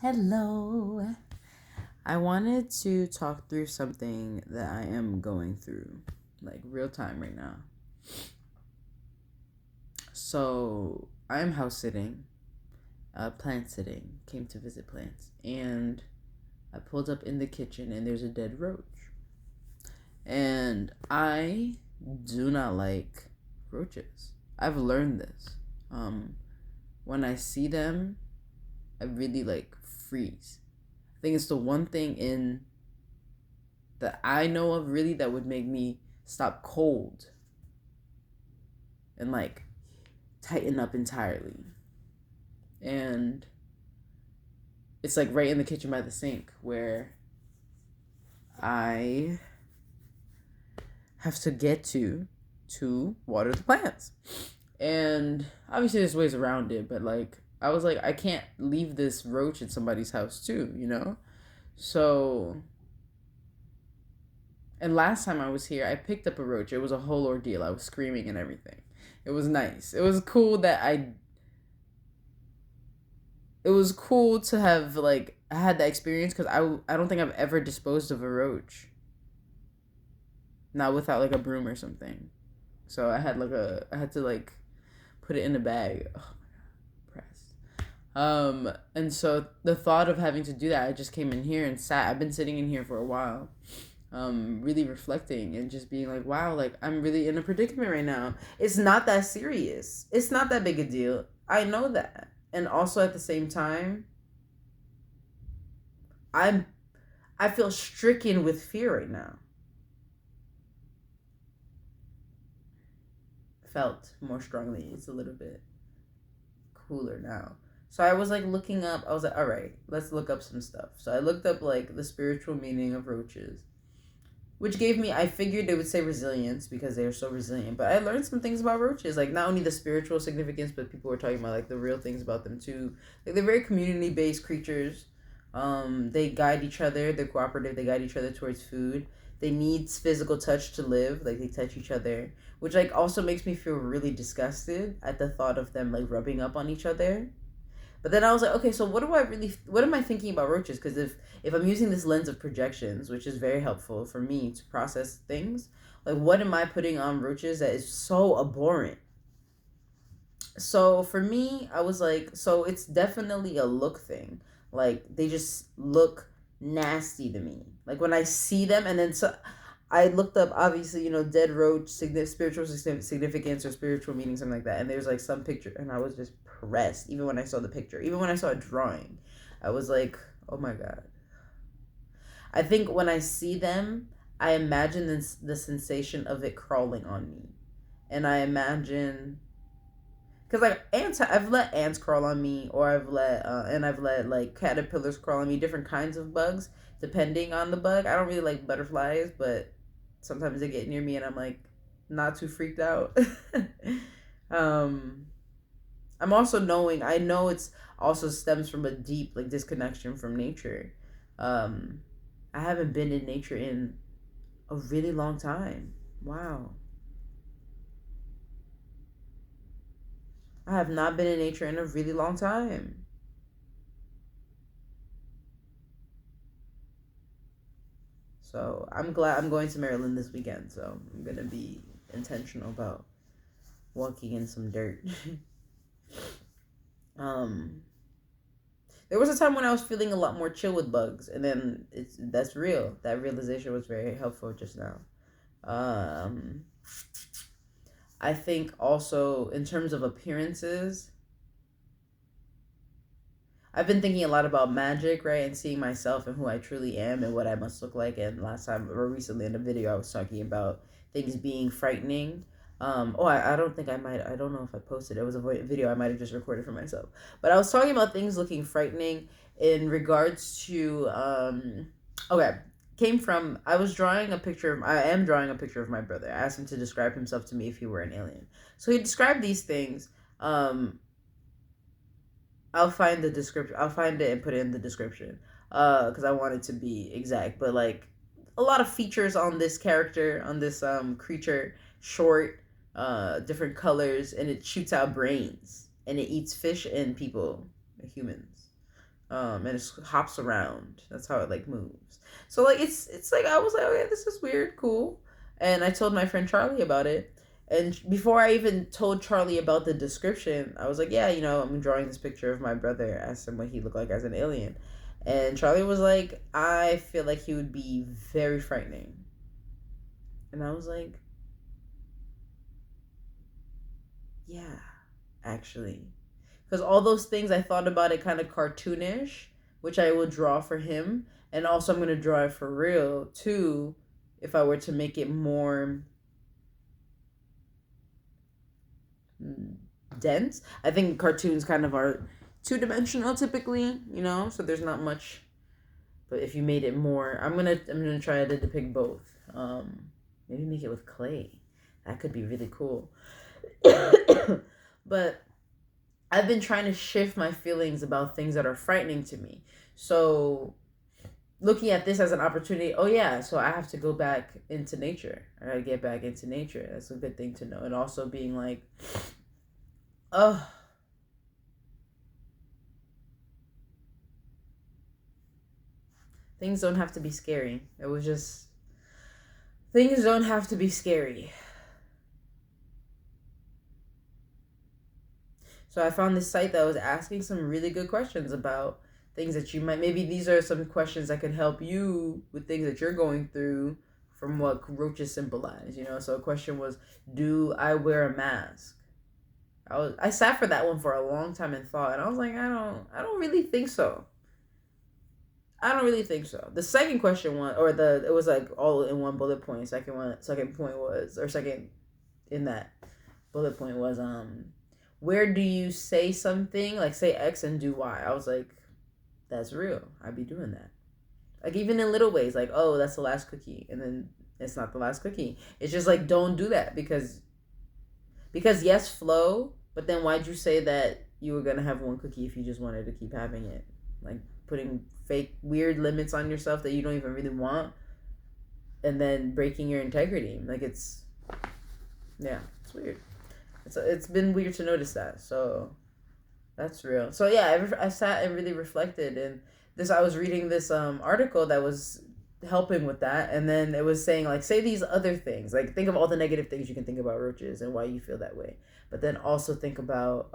Hello. I wanted to talk through something that I am going through, like real time right now. So, I am house sitting, plant sitting, came to visit plants, and I pulled up in the kitchen and there's a dead roach. And I do not like roaches. I've learned this. When I see them, I really freeze. I think it's the one thing in that I know of really that would make me stop cold and tighten up entirely. And it's right in the kitchen by the sink where I have to get to water the plants. And obviously there's ways around it, but I was I can't leave this roach in somebody's house too, you know? So, and last time I was here, I picked up a roach. It was a whole ordeal. I was screaming and everything. It was nice. It was cool it was cool to have I had that experience because I don't think I've ever disposed of a roach. Not without a broom or something. So I had I had to put it in a bag. Oh my god, pressed. And so the thought of having to do that, I just came in here and sat. I've been sitting in here for a while. Really reflecting and just being wow, I'm really in a predicament right now. It's not that serious. It's not that big a deal. I know that. And also at the same time, I feel stricken with fear right now. Felt more strongly. It's a little bit cooler now. So I was looking up, I was all right, let's look up some stuff. So I looked up the spiritual meaning of roaches, which gave me, I figured they would say resilience because they're so resilient. But I learned some things about roaches, not only the spiritual significance, but people were talking about the real things about them too. They're very community-based creatures. They guide each other. They're cooperative. They guide each other towards food. They need physical touch to live. They touch each other, which also makes me feel really disgusted at the thought of them rubbing up on each other. But then I was okay, so what am I thinking about roaches? Because if I'm using this lens of projections, which is very helpful for me to process things, what am I putting on roaches that is so abhorrent? So for me, I was so it's definitely a look thing. They just look nasty to me. When I see them, and then so I looked up, obviously, dead roach, spiritual significance or spiritual meaning, something like that. And there's some picture, and I was just pressed. Even when I saw the picture, even when I saw a drawing, I was oh my God. I think when I see them, I imagine the sensation of it crawling on me. And I imagine, because ants, I've let ants crawl on me, or I've let caterpillars crawl on me, different kinds of bugs, depending on the bug. I don't really like butterflies, but sometimes they get near me and I'm not too freaked out. I'm also I know it's also stems from a deep disconnection from nature. I haven't been in nature in a really long time. Wow. I have not been in nature in a really long time. So I'm glad I'm going to Maryland this weekend. So I'm going to be intentional about walking in some dirt. There was a time when I was feeling a lot more chill with bugs, and then that's real. That realization was very helpful just now. I think also in terms of appearances, I've been thinking a lot about magic, right? And seeing myself and who I truly am and what I must look like. And last time, or recently in a video, I was talking about things being frightening. I don't think I don't know if I posted it. It was a video I might have just recorded for myself. But I was talking about things looking frightening in regards to, I am drawing a picture of my brother. I asked him to describe himself to me if he were an alien. So he described these things. I'll find the description. I'll find it and put it in the description. Because I want it to be exact. But a lot of features on this character, on this creature, short, different colors, and it shoots out brains, and it eats fish and people, humans. and it hops around. That's how it like moves. So like it's like I was like, okay, this is weird, cool. And I told my friend Charlie about it. And before I even told Charlie about the description, I was like, yeah, I'm drawing this picture of my brother. Asked him what he looked like as an alien. And Charlie was like, I feel like he would be very frightening. And I was like, yeah, actually. Because all those things I thought about it kind of cartoonish, which I would draw for him. And also, I'm going to draw it for real, too, if I were to make it more dense. I think cartoons kind of are two-dimensional typically, so there's not much. But if you made it more, I'm gonna try to depict both. Maybe make it with clay. That could be really cool. But I've been trying to shift my feelings about things that are frightening to me. So looking at this as an opportunity, oh yeah, so I have to go back into nature. I gotta get back into nature. That's a good thing to know. And also being like, oh, things don't have to be scary. It was just, things don't have to be scary. So I found this site that was asking some really good questions about things that you might, maybe these are some questions that could help you with things that you're going through from what roaches symbolize, So a question was, do I wear a mask? I sat for that one for a long time and thought, and I was like, I don't really think so. I don't really think so. The second question one, it was like all in one bullet point. Second point was, or second in that bullet point was, where do you say something, like say X and do Y? I was like, that's real. I'd be doing that. Like even in little ways, like, oh, that's the last cookie. And then it's not the last cookie. It's just like, don't do that because yes, flow, but then why'd you say that you were going to have one cookie if you just wanted to keep having it? Like putting fake weird limits on yourself that you don't even really want and then breaking your integrity. Like it's weird. It's been weird to notice that. So that's real. So yeah, I sat and really reflected, and I was reading this article that was helping with that, and then it was saying like, say these other things, like think of all the negative things you can think about roaches and why you feel that way, but then also think about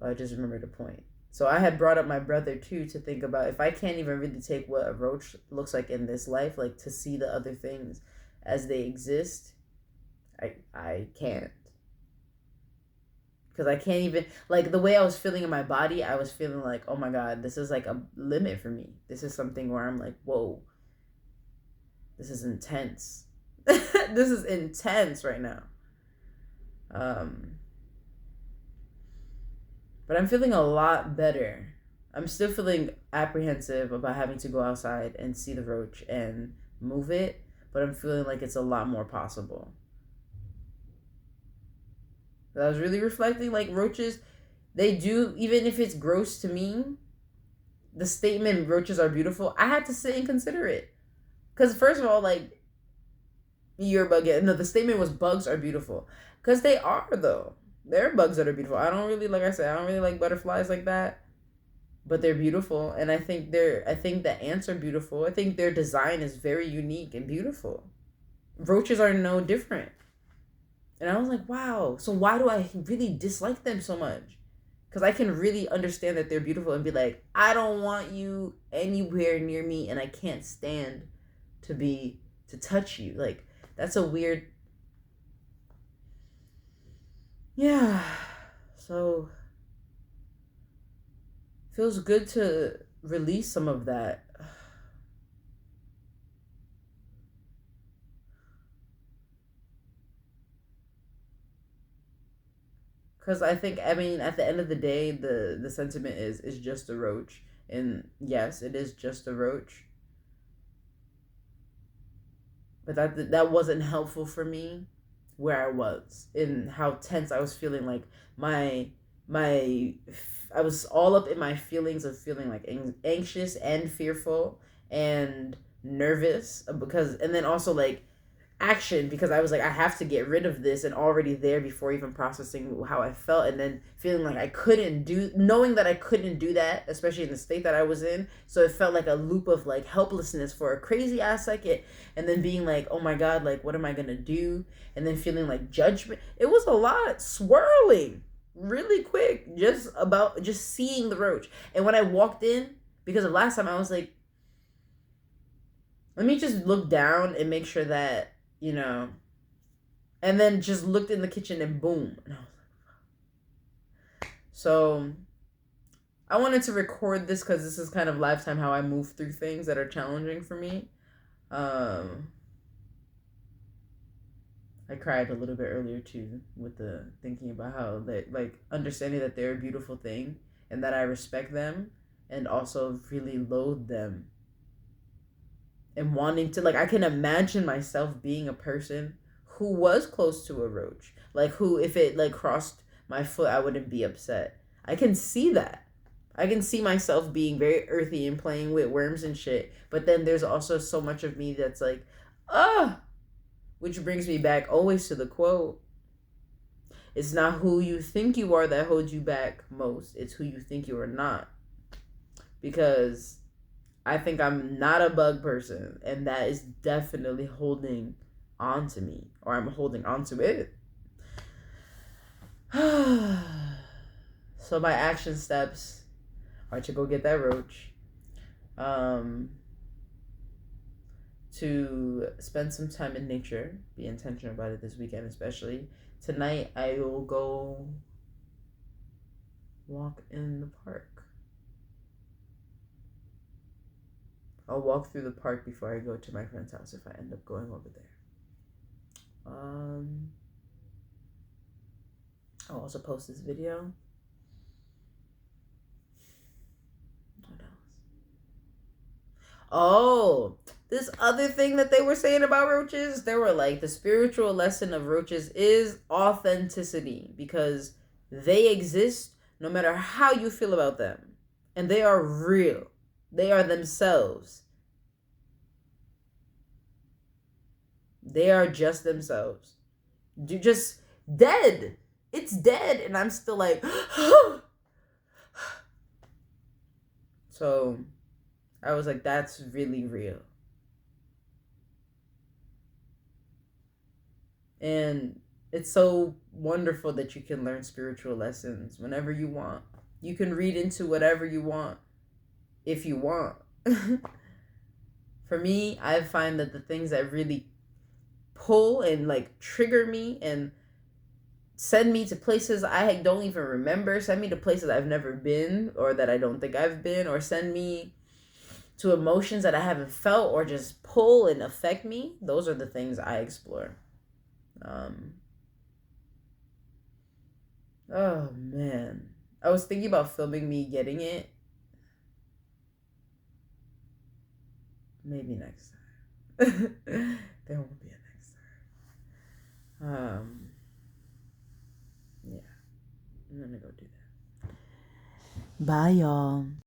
I just remembered a point. So I had brought up my brother too, to think about if I can't even really take what a roach looks like in this life, like to see the other things as they exist, I can't. Because I can't even, like the way I was feeling in my body, I was feeling like, oh my God, this is like a limit for me. This is something where I'm like, whoa, this is intense. This is intense right now. But I'm feeling a lot better. I'm still feeling apprehensive about having to go outside and see the roach and move it, but I'm feeling like it's a lot more possible. But I was really reflecting, like roaches, they do, even if it's gross to me, the statement roaches are beautiful, I had to sit and consider it. Because first of all, like, you're bugging. No, the statement was bugs are beautiful. Because they are, though. There are bugs that are beautiful. I don't really, like I said, I don't really like butterflies like that. But they're beautiful. And I think the ants are beautiful. I think their design is very unique and beautiful. Roaches are no different. And I was like, wow. So why do I really dislike them so much? Because I can really understand that they're beautiful and be like, I don't want you anywhere near me, and I can't stand to touch you. Like, that's a weird. Yeah. So feels good to release some of that. Because I think, I mean, at the end of the day, the sentiment is just a roach. And yes, it is just a roach. But that wasn't helpful for me where I was, in how tense I was feeling. Like my I was all up in my feelings of feeling like anxious and fearful and nervous, because, and then also like action because I was like, I have to get rid of this, and already there before even processing how I felt, and then feeling like I couldn't do, knowing that I couldn't do that, especially in the state that I was in. So it felt like a loop of like helplessness for a crazy ass second, and then being like, oh my God, like what am I gonna do? And then feeling like judgment. It was a lot swirling really quick, just about just seeing the roach. And when I walked in, because of last time, I was like, let me just look down and make sure that, you know, and then just looked in the kitchen and boom. And I was like, so I wanted to record this because this is kind of lifetime how I move through things that are challenging for me. I cried a little bit earlier too with the thinking about how that, like, understanding that they're a beautiful thing and that I respect them and also really loathe them, and wanting to, like, I can imagine myself being a person who was close to a roach, like who, if it like crossed my foot, I wouldn't be upset. I can see that. I can see myself being very earthy and playing with worms and shit. But then there's also so much of me that's like, ah, which brings me back always to the quote. It's not who you think you are that holds you back most. It's who you think you are not. Because I think I'm not a bug person, and that is definitely holding on to me, or I'm holding on to it. So my action steps are to go get that roach, to spend some time in nature, be intentional about it this weekend especially. Tonight I will go walk in the park. I'll walk through the park before I go to my friend's house if I end up going over there. I'll also post this video. What else? Oh, this other thing that they were saying about roaches, they were like, the spiritual lesson of roaches is authenticity, because they exist no matter how you feel about them. And they are real. They are themselves. They are just themselves. Just dead. It's dead. And I'm still like, so I was like, that's really real. And it's so wonderful that you can learn spiritual lessons whenever you want. You can read into whatever you want if you want. For me, I find that the things that really pull and like trigger me and send me to places I don't even remember, send me to places I've never been or that I don't think I've been, or send me to emotions that I haven't felt, or just pull and affect me, those are the things I explore. Oh man, I was thinking about filming me getting it. Maybe next time. There won't be a next time. Yeah, I'm gonna go do that. Bye, y'all.